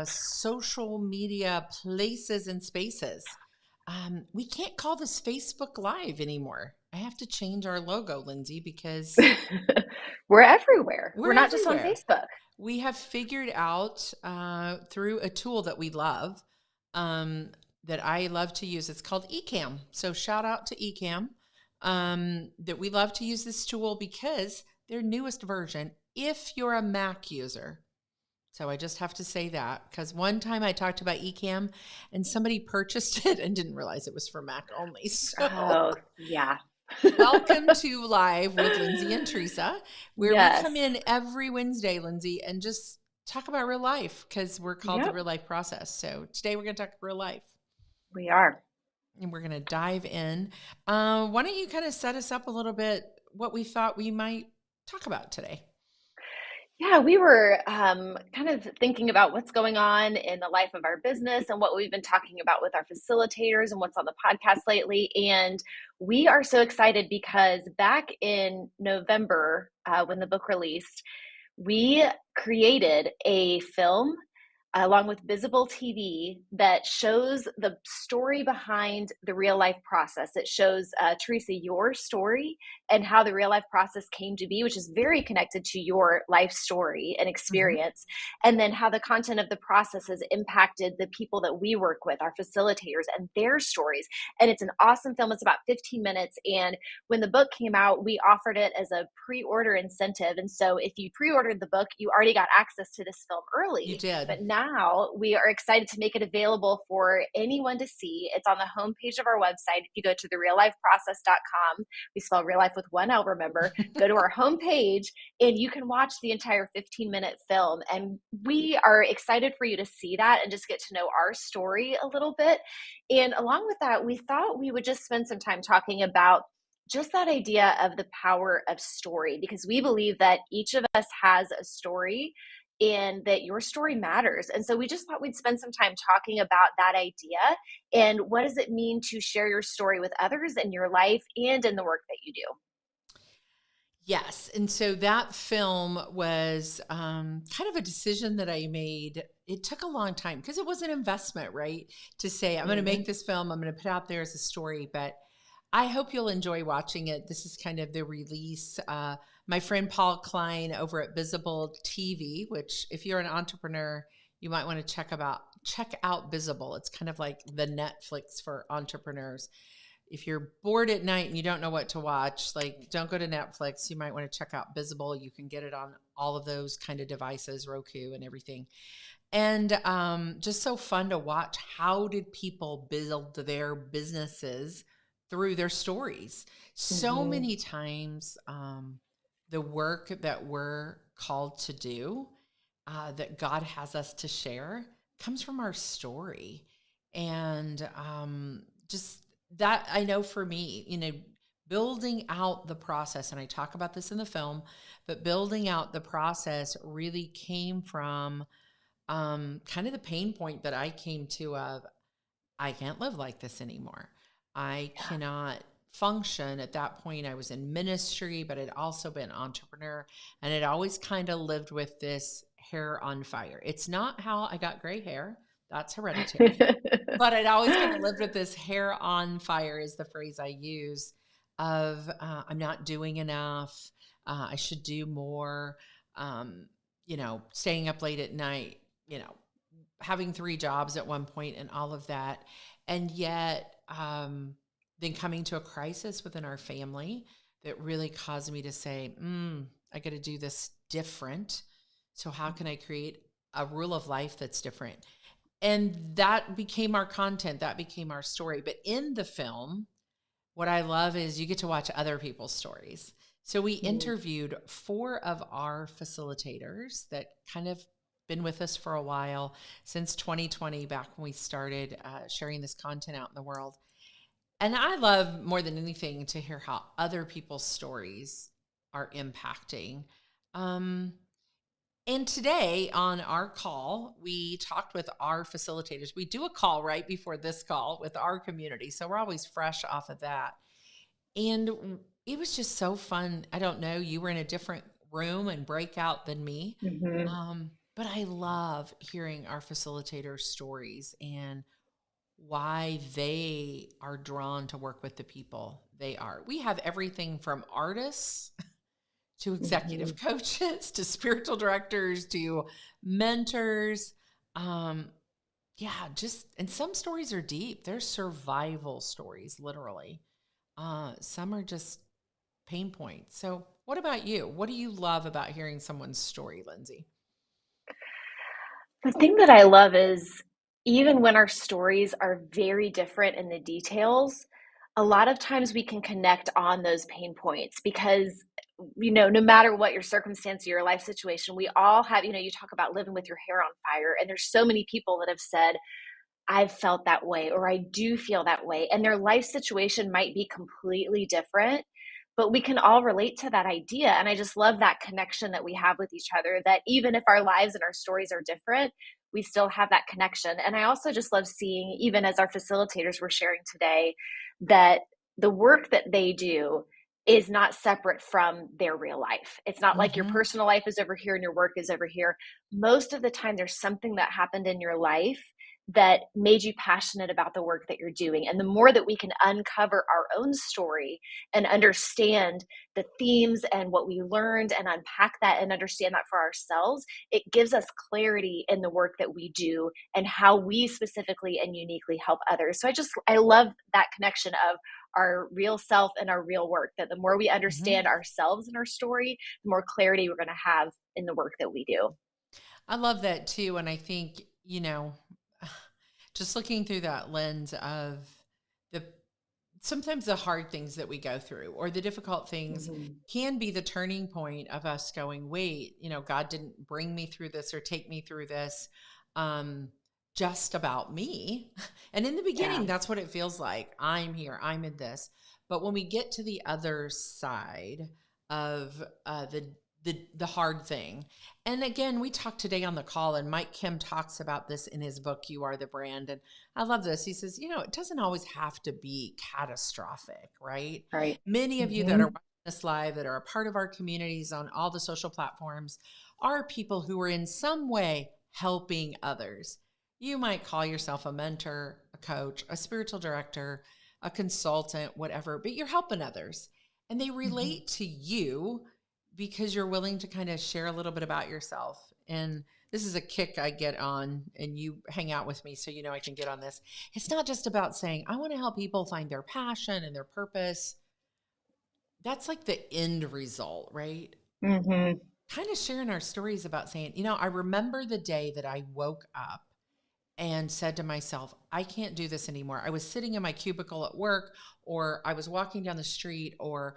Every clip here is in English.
social media places and spaces. We can't call this Facebook Live anymore. I have to change our logo, Lindsay, because We're everywhere. we're We're not just on everywhere. Facebook. We have figured out through a tool that we love, um, that I love to use. It's called Ecamm. So shout out to Ecamm, that we love to use this tool because their newest version, if you're a Mac user. So I just have to say that because one time I talked about Ecamm and somebody purchased it and didn't realize it was for Mac only. So Oh, yeah. welcome to Live with Lindsay and Teresa, where we Yes. come in every Wednesday, Lindsay, and just talk about real life because we're called the Yep, real life process. So today we're going to talk real life we are. and we're going to dive in. Why don't you kind of set us up a little bit what we thought we might talk about today? Yeah, we were kind of thinking about what's going on in the life of our business and what we've been talking about with our facilitators and what's on the podcast lately. And we are so excited because back in November, when the book released, we created a film along with Visible TV that shows the story behind the real life process. It shows, Teresa, your story and how the real life process came to be, which is very connected to your life story and Mm-hmm. experience. And then how the content of the process has impacted the people that we work with, our facilitators, and their stories. And it's an awesome film. It's about 15 minutes. And when the book came out, we offered it as a pre order incentive. And so if you pre ordered the book, you already got access to this film You early. did. But now we are excited to make it available for anyone to see. It's on the homepage of our website. If you go to thereallifeprocess.com, we spell real life with one L, remember, go to our homepage and you can watch the entire 15-minute film. And we are excited for you to see that and just get to know our story a little bit. And along with that, we thought we would just spend some time talking about just that idea of the power of story, because we believe that each of us has a story and that your story matters. And so we just thought we'd spend some time talking about that idea and what does it mean to share your story with others in your life and in the work that you do. Yes. And so that film was kind of a decision that I made. It took a long time because it was an investment, right? To say, I'm going to make Mm-hmm. this film, I'm going to put out there as a story, but I hope you'll enjoy watching it. This is kind of the release. My friend Paul Klein over at Visible TV, which if you're an entrepreneur, you might want to check out Visible. It's kind of like the Netflix for entrepreneurs. If you're bored at night and you don't know what to watch, like don't go to Netflix. You might want to check out Visible. You can get it on all of those kind of devices, Roku and everything. And just so fun to watch. How did people build their businesses through their stories? So Mm-hmm. many times, the work that we're called to do, that God has us to share, comes from our story. And just that, I know for me, building out the process, and I talk about this in the film, but building out the process really came from kind of the pain point that I came to of I can't live like this anymore. I cannot function. At that point, I was in ministry, but I'd also been an entrepreneur, and I'd always kind of lived with this hair on fire. It's not how I got gray hair. That's hereditary. But I'd always kind of lived with this hair on fire is the phrase I use of I'm not doing enough. I should do more. Um, staying up late at night, having three jobs at one point and all of that. And yet, then coming to a crisis within our family that really caused me to say, I got to do this different. So, how can I create a rule of life that's different? And that became our content, that became our story. But in the film, what I love is you get to watch other people's stories. So we interviewed four of our facilitators that kind of been with us for a while since 2020, back when we started sharing this content out in the world. And I love more than anything to hear how other people's stories are impacting. Um, and today on our call, we talked with our facilitators. We do a call right before this call with our community. So we're always fresh off of that. And it was just so fun. I don't know, you were in a different room and breakout than me. Mm-hmm. But I love hearing our facilitators' stories and why they are drawn to work with the people they are. We have everything from artists to executive Mhm. coaches to spiritual directors to mentors. Um, yeah, just, and some stories are deep. They're survival stories, literally. Some are just pain points. So, what about you? What do you love about hearing someone's story, Lindsay? The thing that I love is even when our stories are very different in the details, a lot of times we can connect on those pain points because, no matter what your circumstance or your life situation, we all have, you talk about living with your hair on fire, and there's so many people that have said, I've felt that way, or I do feel that way. And their life situation might be completely different, but we can all relate to that idea. And I just love that connection that we have with each other, that even if our lives and our stories are different, we still have that connection. And I also just love seeing, even as our facilitators were sharing today, that the work that they do is not separate from their real life. It's not like your Mm-hmm. personal life is over here and your work is over here. Most of the time, there's something that happened in your life that made you passionate about the work that you're doing. And the more that we can uncover our own story and understand the themes and what we learned and unpack that and understand that for ourselves, it gives us clarity in the work that we do and how we specifically and uniquely help others. So I love that connection of our real self and our real work, that the more we Mm-hmm. understand ourselves and our story, the more clarity we're going to have in the work that we do. I love that too. And I think, just looking through that lens of the sometimes the hard things that we go through or the difficult things Mm-hmm. can be the turning point of us going, wait, God didn't bring me through this or take me through this um, just about me. And in the Yeah. beginning, that's what it feels like. I'm here, I'm in this. But when we get to the other side of the hard thing, and again, we talked today on the call, and Mike Kim talks about this in his book, You Are the Brand. And I love this. He says, it doesn't always have to be catastrophic, right? Right. Many of you that are Mm-hmm. watching this live, that are a part of our communities on all the social platforms, are people who are in some way helping others. You might call yourself a mentor, a coach, a spiritual director, a consultant, whatever, but you're helping others. And they Mm-hmm. relate to you because you're willing to kind of share a little bit about yourself. And this is a kick I get on, and you hang out with me, so I can get on this. It's not just about saying, I want to help people find their passion and their purpose. That's like the end result, right? Mm-hmm. Kind of sharing our stories about saying, I remember the day that I woke up and said to myself, I can't do this anymore. I was sitting in my cubicle at work, or I was walking down the street, or,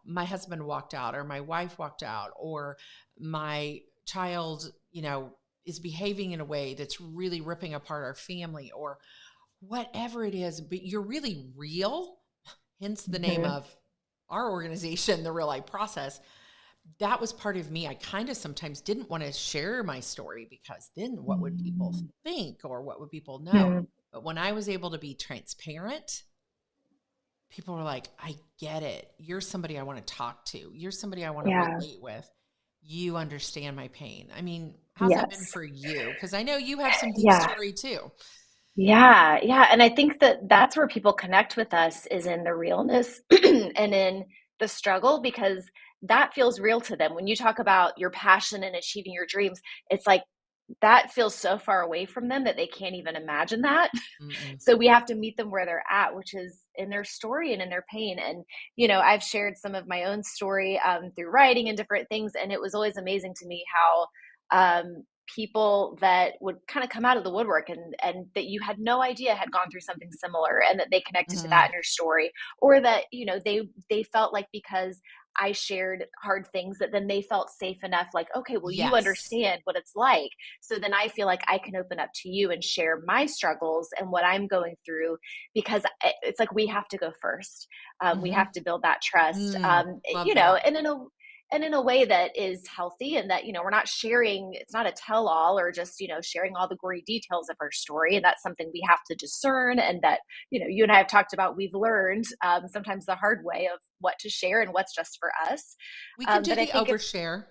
my husband walked out, or my wife walked out, or my child, is behaving in a way that's really ripping apart our family, or whatever it is, but you're really real. Hence the name Mm-hmm. of our organization, the Real Life Process. That was part of me. I kind of sometimes didn't want to share my story because then what would people think or what would people know? Mm-hmm. But when I was able to be transparent, people were like, I get it. You're somebody I want to talk to. You're somebody I want to Yeah. relate with. You understand my pain. I mean, how's that been Yes. for you? Because I know you have some deep Yeah. story too. Yeah. Yeah. And I think that that's where people connect with us, is in the realness and in the struggle, because that feels real to them. When you talk about your passion and achieving your dreams, it's like that feels so far away from them that they can't even imagine that. Mm-mm. So we have to meet them where they're at, which is in their story and in their pain. And I've shared some of my own story through writing and different things, and it was always amazing to me how people that would kind of come out of the woodwork, and that you had no idea had gone through something similar, and that they connected to that Mm. in your story, or that they felt like, because I shared hard things, that then they felt safe enough, like, okay, well, you Yes. understand what it's like, so then I feel like I can open up to you and share my struggles and what I'm going through, because it's like we have to go first. We Mm-hmm. have to build that trust, Love that. and in a way that is healthy, and that we're not sharing, it's not a tell all, or just sharing all the gory details of our story. And that's something we have to discern, and that you and I have talked about, we've learned sometimes the hard way of what to share and what's just for us. We can do But I the think it's overshare.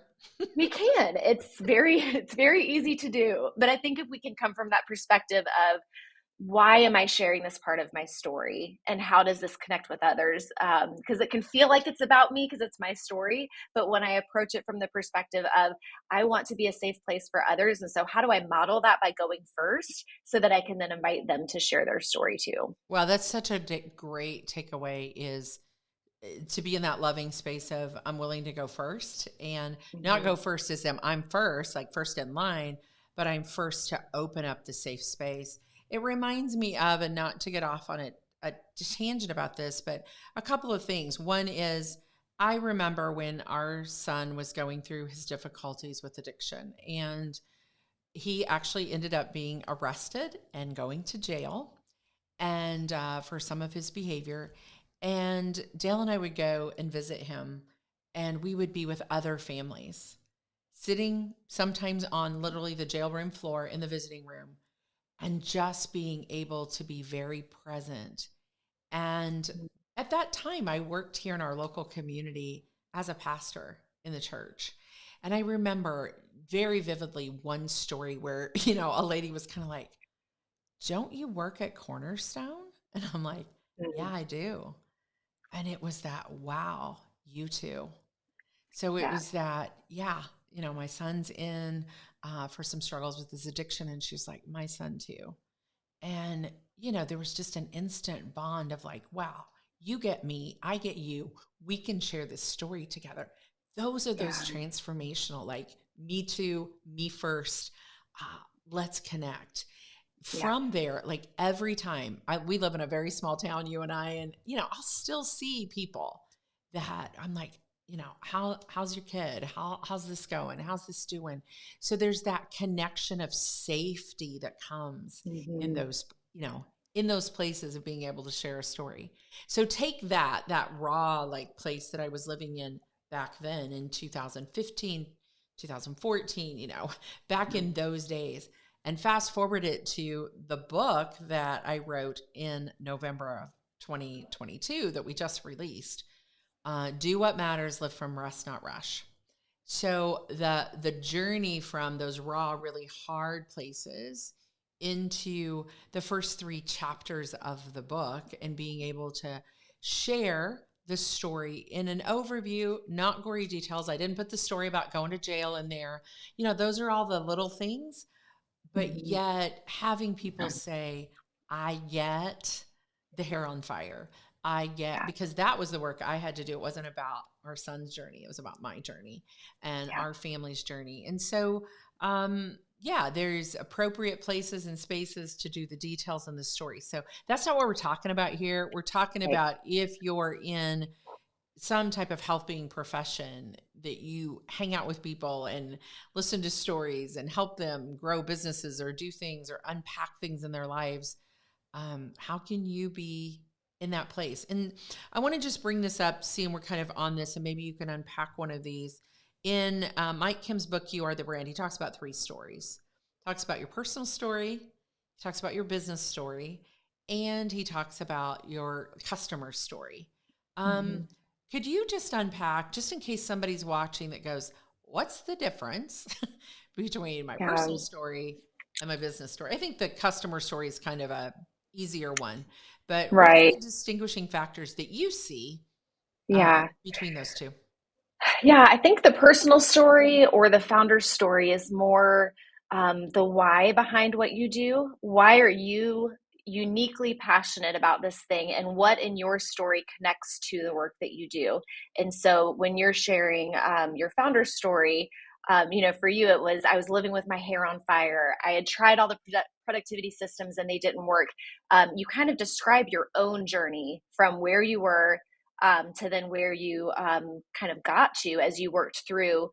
We can. It's very easy to do. But I think if we can come from that perspective of why am I sharing this part of my story and how does this connect with others? Because it can feel like it's about me because it's my story. But when I approach it from the perspective of, I want to be a safe place for others. And so, how do I model that by going first so that I can then invite them to share their story too? Well, that's such a great takeaway is to be in that loving space of I'm willing to go first and not Mm-hmm. go first as I'm first, like first in line, but I'm first to open up the safe space. It reminds me of, and not to get off on a tangent about this, but a couple of things. One is I remember when our son was going through his difficulties with addiction, and he actually ended up being arrested and going to jail and for some of his behavior. And Dale and I would go and visit him, and we would be with other families, sitting sometimes on literally the jail room floor in the visiting room, and just being able to be very present. And at that time, I worked here in our local community as a pastor in the church. And I remember very vividly one story where, a lady was kind of like, don't you work at Cornerstone? And I'm like, yeah, Mm-hmm. I do. And it was that, wow, you too. So it Yeah. was that, yeah, my son's in for some struggles with his addiction. And she's like, my son too. And, there was just an instant bond of like, wow, you get me, I get you. We can share this story together. Those are those Yeah. transformational, like, me too, me first. Let's connect. Yeah. From there, like every time we live in a very small town, you and I, and I'll still see people that I'm like, how's your kid? How's this going? How's this doing? So there's that connection of safety that comes in Mm-hmm. those, in those places of being able to share a story. So take that raw like place that I was living in back then in 2015, 2014, back in those days, and fast forward it to the book that I wrote in November of 2022 that we just released. Do what matters, live from rest, not rush. So the journey from those raw, really hard places into the first 3 chapters of the book and being able to share the story in an overview, not gory details. I didn't put the story about going to jail in there. Those are all the little things, but Mm-hmm. yet having people say, I get the hair on fire. I get, Yeah. because that was the work I had to do. It wasn't about our son's journey. It was about my journey and Yeah. our family's journey. And so, yeah, there's appropriate places and spaces to do the details in the story. So that's not what we're talking about here. We're talking Right. about if you're in some type of helping profession, that you hang out with people and listen to stories and help them grow businesses or do things or unpack things in their lives. How can you be in that place? And I want to just bring this up, seeing we're kind of on this, and maybe you can unpack one of these. In Mike Kim's book, You Are the Brand, he talks about 3 stories. Talks about your personal story, he talks about your business story, and he talks about your customer story. Mm-hmm. Um, could you just unpack, just in case somebody's watching that goes, what's the difference between my Yeah. personal story and my business story? I think the customer story is kind of a easier one, but what's Right. the distinguishing factors that you see Yeah. between those two? Yeah, I think the personal story or the founder's story is more the why behind what you do. Why are you uniquely passionate about this thing, and what in your story connects to the work that you do? And so when you're sharing your founder's story, for you, it was I was living with my hair on fire. I had tried all the productivity systems and they didn't work. You kind of describe your own journey from where you were to then where you kind of got to as you worked through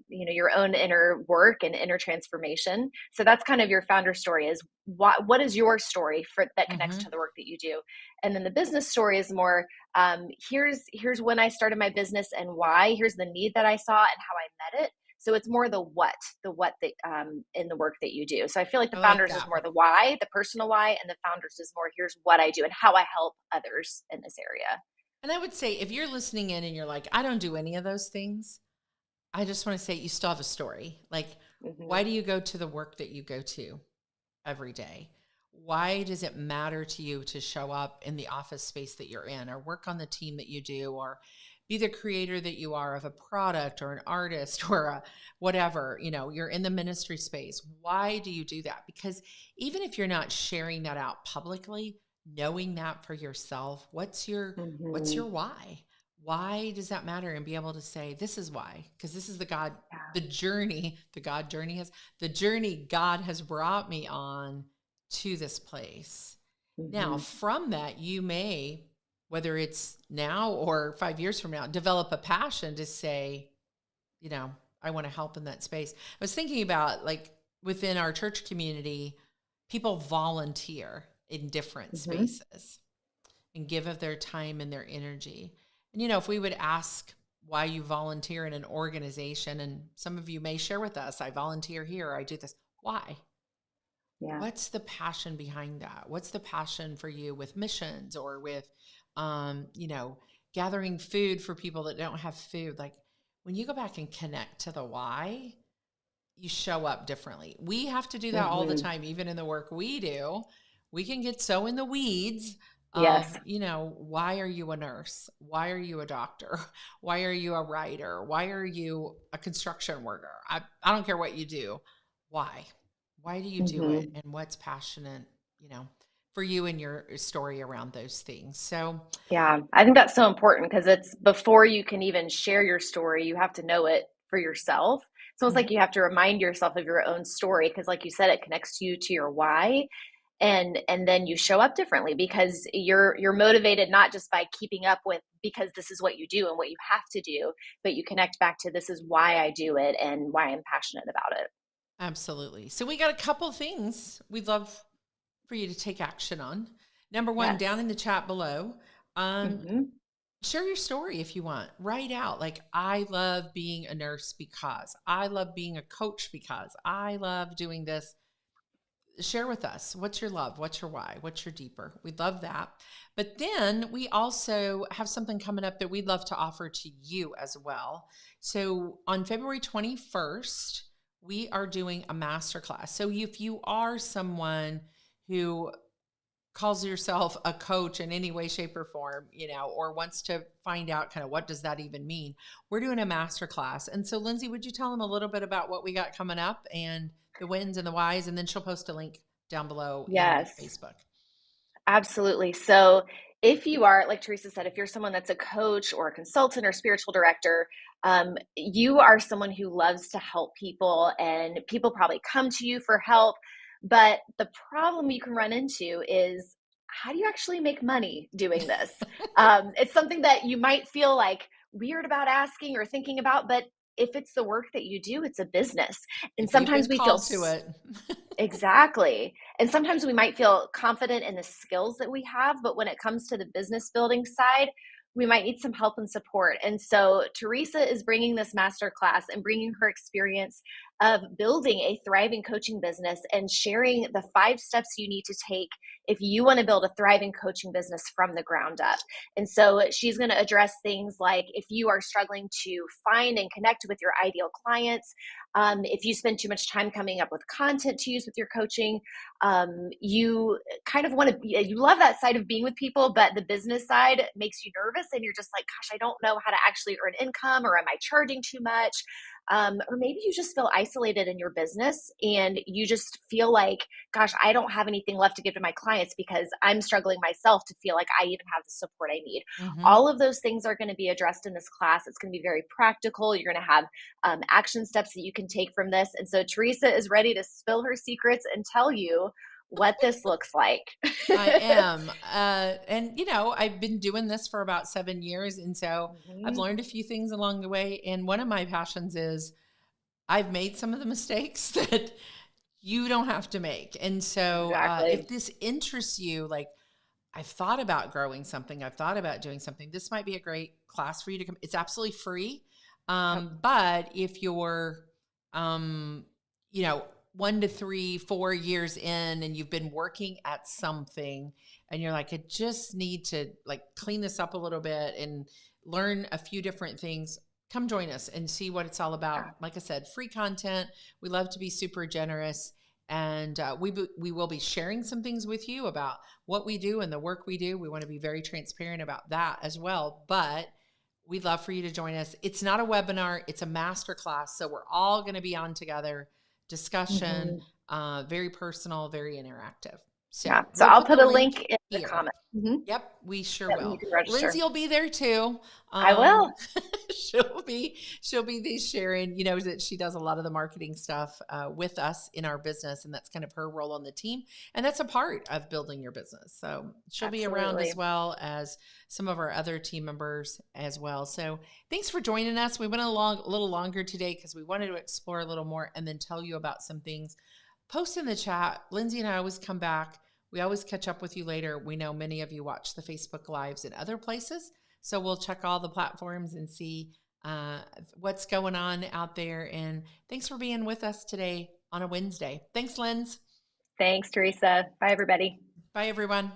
your own inner work and inner transformation. So that's kind of your founder story, is what is your story for that connects Mm-hmm. to the work that you do. And then the business story is more here's when I started my business and why. Here's the need that I saw and how I met it. So it's more the what that in the work that you do. So I feel like the I like founders is that. more the why, the personal why, and the founders is more here's what I do and how I help others in this area. And I would say if you're listening in and you're like, I don't do any of those things, I just want to say you still have a story. Like, Hmm. why do you go to the work that you go to every day? Why does it matter to you to show up in the office space that you're in, or work on the team that you do, or be the creator that you are of a product or an artist or a whatever, you're in the ministry space. Why do you do that? Because even if you're not sharing that out publicly, knowing that for yourself, what's your Hmm. why? Why does that matter? And be able to say, this is why, because this is Yeah. the journey, the journey God has brought me on to this place. Now, Hmm. from that, you may, whether it's now or 5 years from now, develop a passion to say, you know, I want to help in that space. I was thinking about, like, within our church community, people volunteer in different Hmm. spaces and give of their time and their energy. And, if we would ask why you volunteer in an organization, and some of you may share with us, I volunteer here, I do this. Why? Yeah. What's the passion behind that? What's the passion for you with missions, or with, um, you know, gathering food for people that don't have food? Like, when you go back and connect to the why, you show up differently. We have to do that all the Hmm. time, even in the work we do. We can get so in the weeds of, Yes. why are you a nurse? Why are you a doctor? Why are you a writer? Why are you a construction worker? I don't care what you do. Why? Why do you do it? Hmm. And what's passionate, you know, for you and your story around those things? So, Yeah, I think that's so important because it's before you can even share your story, you have to know it for yourself. So it's like mhm. you have to remind yourself of your own story because, like you said, it connects you to your why, and then you show up differently because you're motivated not just by keeping up with because this is what you do and what you have to do, but you connect back to this is why I do it and why I'm passionate about it. Absolutely. So we got a couple things we'd love for you to take action on. Number one, Yes. down in the chat below, um, Hmm. share your story if you want. Write out, like, I love being a nurse because, I love being a coach because, I love doing this. Share with us, what's your love, what's your why, what's your deeper. We'd love that. But then we also have something coming up that we'd love to offer to you as well. So on February 21st, we are doing a masterclass. So if you are someone who calls yourself a coach in any way, shape, or form, or wants to find out kind of what does that even mean, we're doing a master class. And so, Lindsay, would you tell them a little bit about what we got coming up and the wins and the whys? And then she'll post a link down below in the Yes. Facebook. Absolutely. So, if you are, like Teresa said, if you're someone that's a coach or a consultant or spiritual director, you are someone who loves to help people, and people probably come to you for help. But the problem you can run into is how do you actually make money doing this? It's something that you might feel like weird about asking or thinking about, but if it's the work that you do, it's a business. And If you've sometimes been we feel called to it. exactly. And sometimes we might feel confident in the skills that we have, but when it comes to the business building side, we might need some help and support. And so Teresa is bringing this master class and bringing her experience of building a thriving coaching business and sharing the 5 steps you need to take if you want to build a thriving coaching business from the ground up. And so she's going to address things like if you are struggling to find and connect with your ideal clients, if you spend too much time coming up with content to use with your coaching, you kind of want to, you love that side of being with people, but the business side makes you nervous and you're just like, gosh, I don't know how to actually earn income, or am I charging too much? Or maybe you just feel isolated in your business and you just feel like, gosh, I don't have anything left to give to my clients because I'm struggling myself to feel like I even have the support I need. Hmm. All of those things are going to be addressed in this class. It's going to be very practical. You're going to have action steps that you can take from this. And so Teresa is ready to spill her secrets and tell you what this looks like. I am. And, I've been doing this for about 7 years. And so I've Mhm. learned a few things along the way. And one of my passions is I've made some of the mistakes that you don't have to make. And so if Exactly. this interests you, like, I've thought about growing something, I've thought about doing something, this might be a great class for you to come. It's absolutely free. Yep. But if you're, um, you know, 1 to 3, 4 years in and you've been working at something and you're like, I just need to, like, clean this up a little bit and learn a few different things, come join us and see what it's all about. Like I said, free content. We love to be super generous. And we will be sharing some things with you about what we do and the work we do. We want to be very transparent about that as well. But we'd love for you to join us. It's not a webinar, it's a master class. So we're all going to be on together, discussion, very personal, very interactive. So Yeah. So we'll I'll put put the a link link in the here. comment. Yep, we sure That you will. can register. Lindsay will be there too. I will. She'll be sharing, you know, that she does a lot of the marketing stuff with us in our business, and that's kind of her role on the team, and that's a part of building your business. So she'll be around as well as some of our other team members as well. So thanks for joining us. We went a little longer today because we wanted to explore a little more and then tell you about some things. Post in the chat. Lindsay and I always come back. We always catch up with you later. We know many of you watch the Facebook Lives in other places. So we'll check all the platforms and see what's going on out there. And thanks for being with us today on a Wednesday. Thanks, Linz. Thanks, Teresa. Bye, everybody. Bye, everyone.